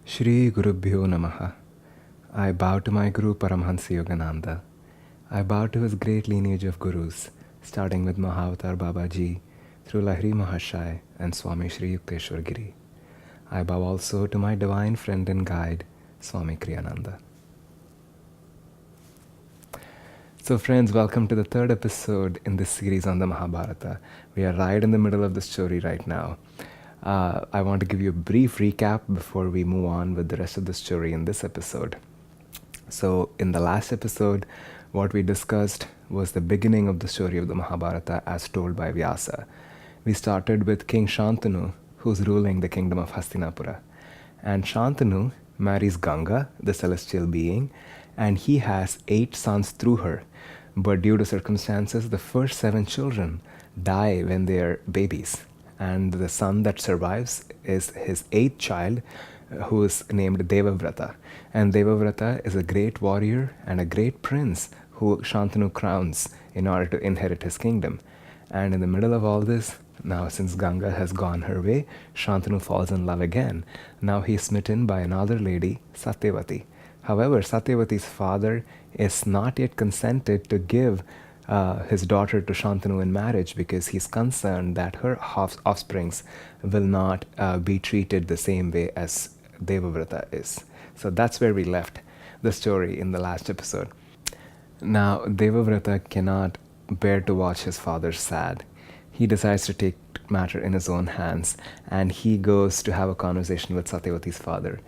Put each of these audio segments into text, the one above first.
Shri Gurubhyo Namaha. I bow to my Guru Paramhansa Yogananda. I bow to his great lineage of Gurus, starting with Mahavatar Babaji, through Lahiri Mahashai and Swami Shri Yukteswar Giri. I bow also to my divine friend and guide, Swami Kriyananda. So friends, welcome to the third episode in this series on the Mahabharata. We are right in the middle of the story right now. I want to give you a brief recap before we move on with the rest of the story in this episode. So in the last episode, what we discussed was the beginning of the story of the Mahabharata as told by Vyasa. We started with King Shantanu, who's ruling the kingdom of Hastinapura. And Shantanu marries Ganga, the celestial being, and he has 8 sons through her. But due to circumstances, the first 7 children die when they are babies. And the son that survives is his 8th child, who is named Devavrata. And Devavrata is a great warrior and a great prince who Shantanu crowns in order to inherit his kingdom. And in the middle of all this, now since Ganga has gone her way, Shantanu falls in love again. Now he is smitten by another lady, Satyavati. However, Satyavati's father is not yet consented to give his daughter to Shantanu in marriage because he's concerned that her offsprings will not be treated the same way as Devavrata is. So that's where we left the story in the last episode. Now, Devavrata cannot bear to watch his father sad. He decides to take matter in his own hands and he goes to have a conversation with Satyavati's father.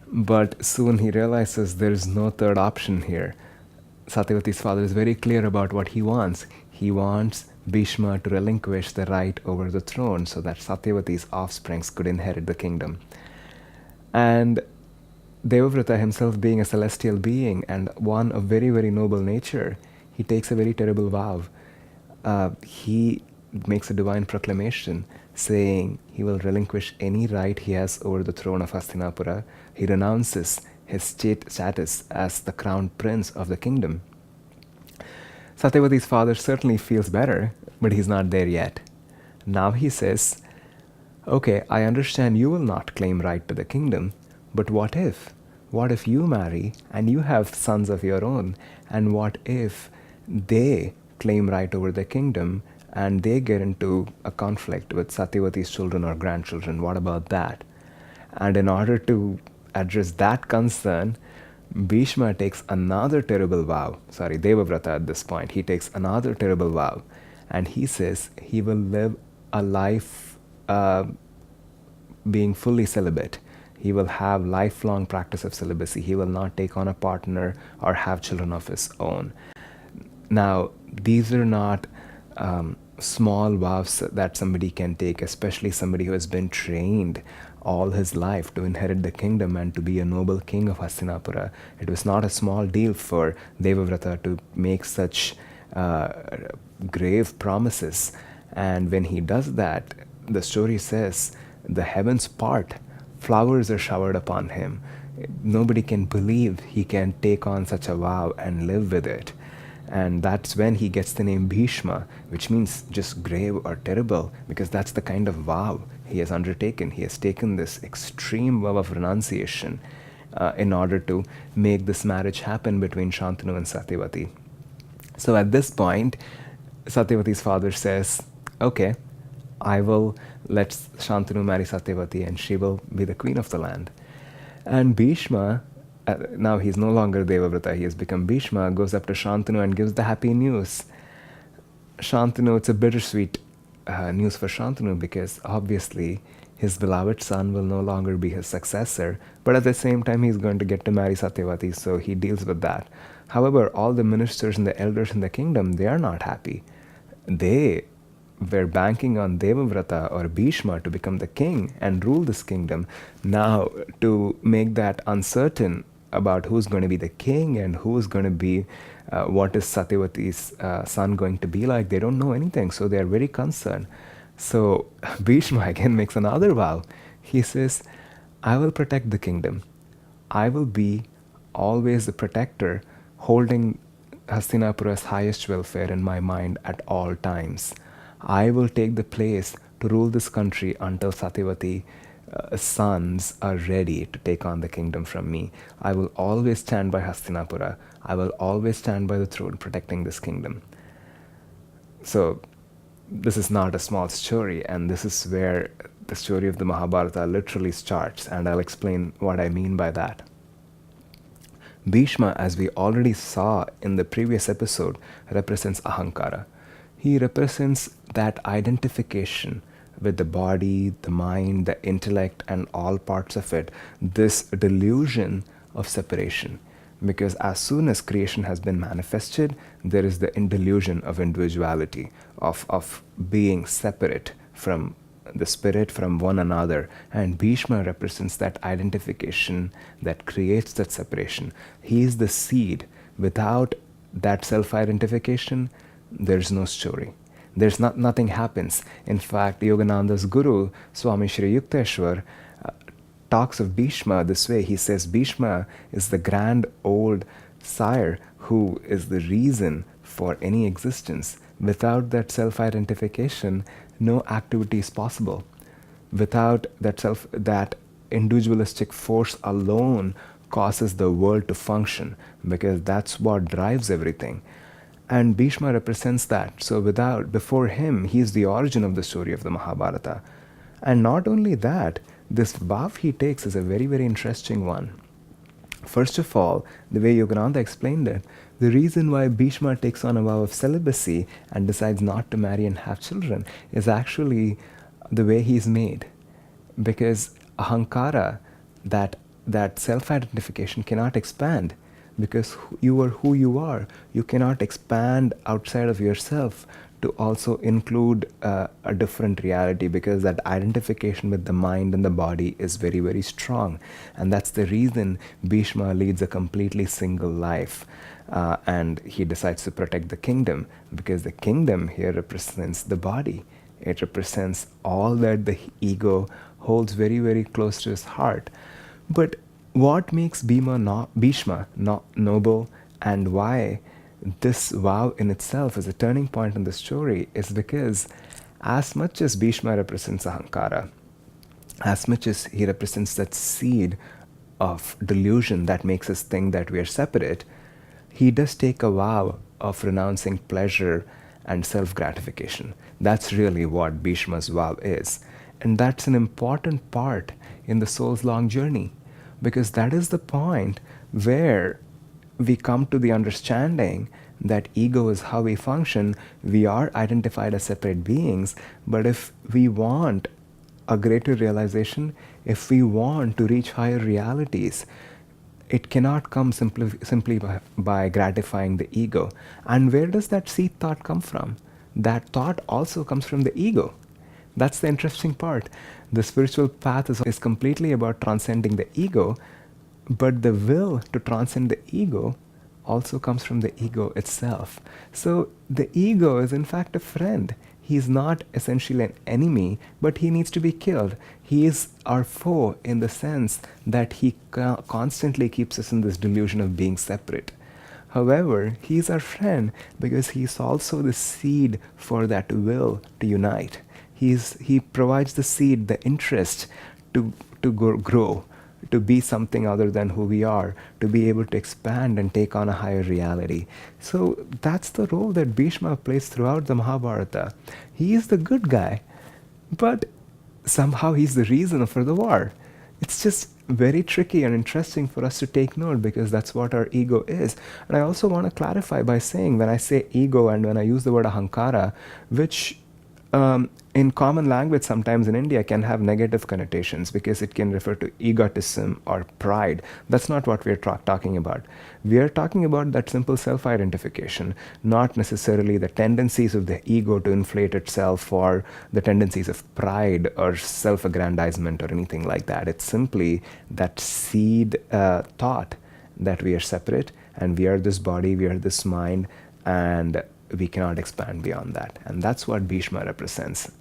But soon he realizes there is no third option here. Satyavati's father is very clear about what he wants. He wants Bhishma to relinquish the right over the throne so that Satyavati's offsprings could inherit the kingdom. And Devavrata himself being a celestial being and one of very, very noble nature, he takes a very terrible vow. He makes a divine proclamation saying he will relinquish any right he has over the throne of Hastinapura. He renounces his status as the crowned prince of the kingdom. Satyavati's father certainly feels better, but he's not there yet. Now he says, okay, I understand you will not claim right to the kingdom, but what if? What if you marry and you have sons of your own? And what if they claim right over the kingdom and they get into a conflict with Satyavati's children or grandchildren? What about that? And in order to address that concern, Bhishma takes another terrible vow. Sorry, Devavrata at this point. He takes another terrible vow. And he says he will live a life being fully celibate. He will have lifelong practice of celibacy. He will not take on a partner or have children of his own. Now, these are not small vows that somebody can take, especially somebody who has been trained all his life to inherit the kingdom and to be a noble king of Hastinapura. It was not a small deal for Devavrata to make such grave promises. And when he does that, the story says the heavens part, flowers are showered upon him. Nobody can believe he can take on such a vow and live with it. And that's when he gets the name Bhishma, which means just grave or terrible, because that's the kind of vow he has undertaken. He has taken this extreme vow of renunciation in order to make this marriage happen between Shantanu and Satyavati. So at this point, Satyavati's father says, okay, I will let Shantanu marry Satyavati and she will be the queen of the land. And Bhishma, now he's no longer Devavrata, he has become Bhishma, goes up to Shantanu and gives the happy news. Shantanu, it's a bittersweet news for Shantanu because obviously his beloved son will no longer be his successor, but at the same time he's going to get to marry Satyavati, so he deals with that. However, all the ministers and the elders in the kingdom, they are not happy. They were banking on Devavrata or Bhishma to become the king and rule this kingdom. Now, to make that uncertain about who's going to be the king and who's going to be, what is Satyavati's son going to be like, they don't know anything, so they are very concerned. So Bhishma again makes another vow. He says, I will protect the kingdom. I will be always the protector, holding Hastinapura's highest welfare in my mind at all times. I will take the place to rule this country until Satyavati sons are ready to take on the kingdom from me. I will always stand by Hastinapura. I will always stand by the throne protecting this kingdom. So this is not a small story, and this is where the story of the Mahabharata literally starts, and I'll explain what I mean by that. Bhishma, as we already saw in the previous episode, represents Ahankara. He represents that identification with the body, the mind, the intellect, and all parts of it, this delusion of separation. Because as soon as creation has been manifested, there is the delusion of individuality, of being separate from the spirit, from one another. And Bhishma represents that identification that creates that separation. He is the seed. Without that self-identification, there's no story. Nothing happens. In fact, Yogananda's guru, Swami Shri Yukteswar, talks of Bhishma this way. He says Bhishma is the grand old sire who is the reason for any existence. Without that self-identification, no activity is possible. Without that individualistic force alone causes the world to function, because that's what drives everything. And Bhishma represents that. So before him, he is the origin of the story of the Mahabharata. And not only that, this vow he takes is a very, very interesting one. First of all, the way Yogananda explained it, the reason why Bhishma takes on a vow of celibacy and decides not to marry and have children is actually the way he's made. Because ahankara, that self-identification cannot expand. Because you are who you are. You cannot expand outside of yourself to also include a different reality, because that identification with the mind and the body is very, very strong. And that's the reason Bhishma leads a completely single life. And he decides to protect the kingdom, because the kingdom here represents the body. It represents all that the ego holds very, very close to his heart. But what makes Bhishma noble, and why this vow in itself is a turning point in the story, is because as much as Bhishma represents Ahankara, as much as he represents that seed of delusion that makes us think that we are separate, he does take a vow of renouncing pleasure and self-gratification. That's really what Bhishma's vow is. And that's an important part in the soul's long journey, because that is the point where we come to the understanding that ego is how we function. We are identified as separate beings, but if we want a greater realization, if we want to reach higher realities, it cannot come simply by gratifying the ego. And where does that seed thought come from? That thought also comes from the ego. That's the interesting part. The spiritual path is completely about transcending the ego, but the will to transcend the ego also comes from the ego itself. So the ego is in fact a friend. He's not essentially an enemy, but he needs to be killed. He is our foe in the sense that he constantly keeps us in this delusion of being separate. However, he's our friend because he's also the seed for that will to unite. He provides the seed, the interest to grow, to be something other than who we are, to be able to expand and take on a higher reality. So that's the role that Bhishma plays throughout the Mahabharata. He is the good guy, but somehow he's the reason for the war. It's just very tricky and interesting for us to take note, because that's what our ego is. And I also want to clarify by saying, when I say ego and when I use the word ahankara, which in common language sometimes in India can have negative connotations, because it can refer to egotism or pride. That's not what we're talking about. We are talking about that simple self-identification, not necessarily the tendencies of the ego to inflate itself, or the tendencies of pride or self-aggrandizement or anything like that. It's simply that seed thought that we are separate and we are this body, we are this mind, and we cannot expand beyond that. And that's what Bhishma represents.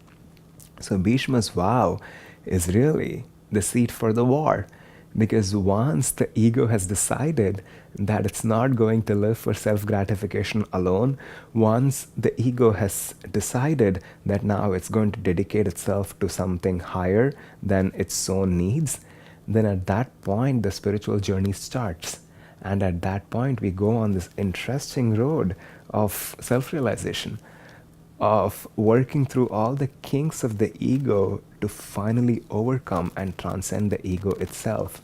So Bhishma's vow is really the seed for the war. Because once the ego has decided that it's not going to live for self gratification alone, once the ego has decided that now it's going to dedicate itself to something higher than its own needs, then at that point the spiritual journey starts. And at that point, we go on this interesting road of self realization, of working through all the kinks of the ego to finally overcome and transcend the ego itself.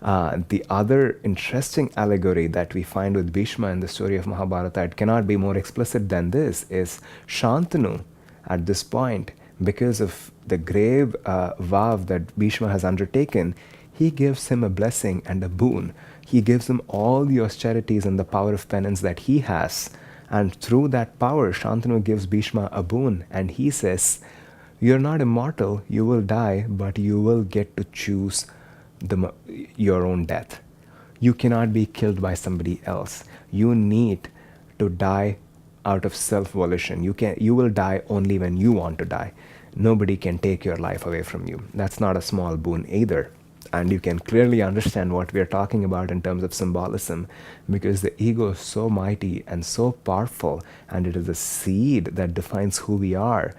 The other interesting allegory that we find with Bhishma in the story of Mahabharata, it cannot be more explicit than this, is Shantanu at this point, because of the grave vow that Bhishma has undertaken, he gives him a blessing and a boon. He gives him all the austerities and the power of penance that he has. And through that power, Shantanu gives Bhishma a boon. And he says, "You're not immortal, you will die, but you will get to choose your own death. You cannot be killed by somebody else. You need to die out of self-volition. You will die only when you want to die. Nobody can take your life away from you." That's not a small boon either. And you can clearly understand what we are talking about in terms of symbolism, because the ego is so mighty and so powerful, and it is a seed that defines who we are.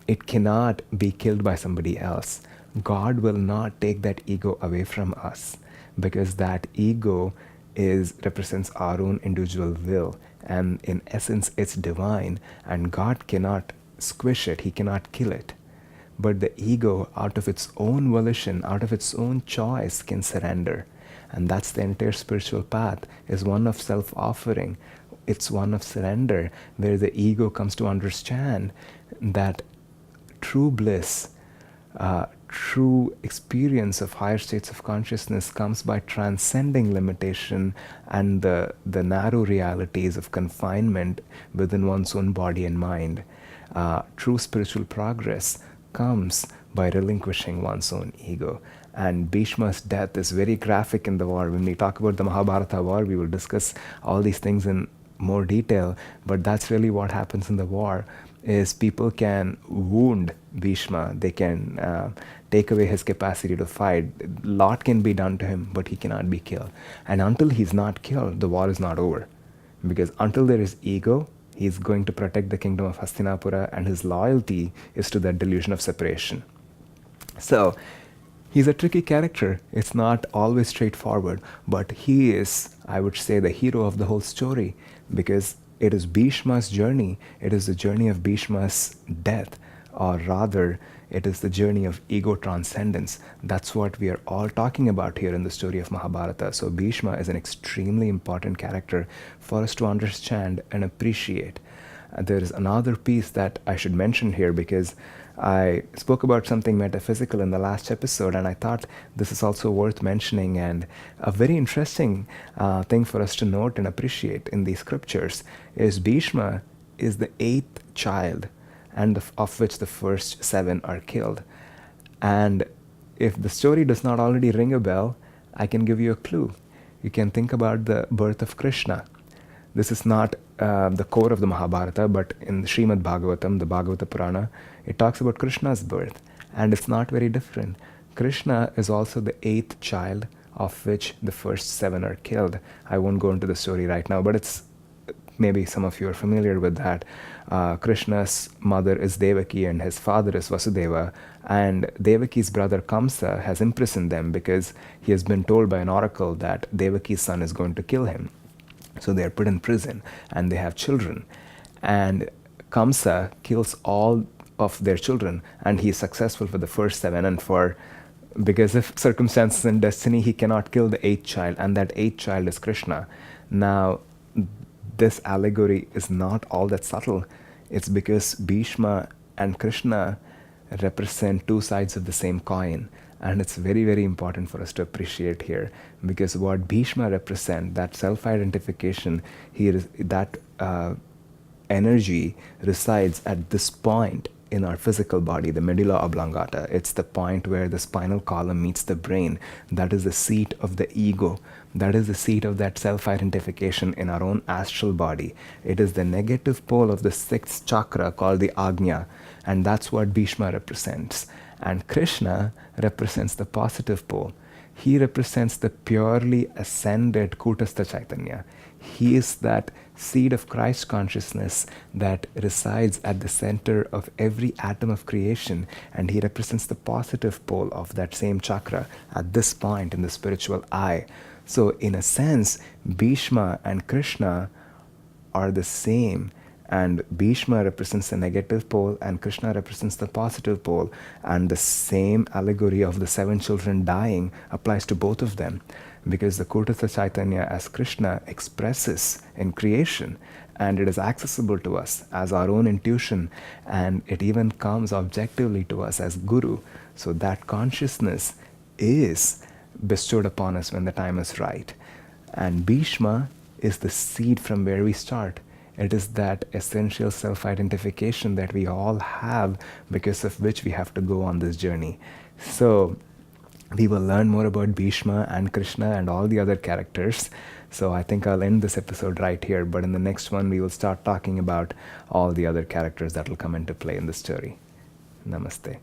It cannot be killed by somebody else. God will not take that ego away from us, because that ego represents our own individual will, and in essence it's divine, and God cannot squish it, he cannot kill it. But the ego, out of its own volition, out of its own choice, can surrender. And that's the entire spiritual path, is one of self-offering. It's one of surrender, where the ego comes to understand that true bliss, true experience of higher states of consciousness comes by transcending limitation and the narrow realities of confinement within one's own body and mind. True spiritual progress comes by relinquishing one's own ego. And Bhishma's death is very graphic in the war. When we talk about the Mahabharata war, we will discuss all these things in more detail, but that's really what happens in the war, is people can wound Bhishma, they can take away his capacity to fight. A lot can be done to him, but he cannot be killed. And until he's not killed, the war is not over. Because until there is ego, he's going to protect the kingdom of Hastinapura, and his loyalty is to that delusion of separation. So, he's a tricky character. It's not always straightforward, but he is, I would say, the hero of the whole story, because it is Bhishma's journey. It is the journey of Bhishma's death, or rather, it is the journey of ego transcendence. That's what we are all talking about here in the story of Mahabharata. So Bhishma is an extremely important character for us to understand and appreciate. There is another piece that I should mention here, because I spoke about something metaphysical in the last episode, and I thought this is also worth mentioning, and a very interesting thing for us to note and appreciate in these scriptures is Bhishma is the 8th child, and of which the first 7 are killed. And if the story does not already ring a bell, I can give you a clue. You can think about the birth of Krishna. This is not the core of the Mahabharata, but in the Srimad Bhagavatam, the Bhagavata Purana, it talks about Krishna's birth, and it's not very different. Krishna is also the 8th child, of which the first 7 are killed. I won't go into the story right now, but it's maybe some of you are familiar with that. Krishna's mother is Devaki and his father is Vasudeva, and Devaki's brother Kamsa has imprisoned them because he has been told by an oracle that Devaki's son is going to kill him. So they are put in prison and they have children. And Kamsa kills all of their children, and he is successful for the first 7, and because of circumstances and destiny, he cannot kill the 8th child, and that 8th child is Krishna. Now, this allegory is not all that subtle. It's because Bhishma and Krishna represent two sides of the same coin. And it's very, very important for us to appreciate here, because what Bhishma represents, that self-identification, that energy resides at this point in our physical body, the medulla oblongata. It's the point where the spinal column meets the brain. That is the seat of the ego. That is the seat of that self-identification in our own astral body. It is the negative pole of the 6th chakra called the Agnya, and that's what Bhishma represents. And Krishna represents the positive pole. He represents the purely ascended Kutastha Chaitanya. He is that seed of Christ consciousness that resides at the center of every atom of creation, and he represents the positive pole of that same chakra at this point in the spiritual eye. So, in a sense, Bhishma and Krishna are the same, and Bhishma represents the negative pole and Krishna represents the positive pole, and the same allegory of the seven children dying applies to both of them, because the Kutastha Chaitanya as Krishna expresses in creation, and it is accessible to us as our own intuition, and it even comes objectively to us as Guru. So that consciousness is bestowed upon us when the time is right. And Bhishma is the seed from where we start. It is that essential self-identification that we all have, because of which we have to go on this journey. So we will learn more about Bhishma and Krishna and all the other characters. So I think I'll end this episode right here, but in the next one we will start talking about all the other characters that will come into play in the story. Namaste.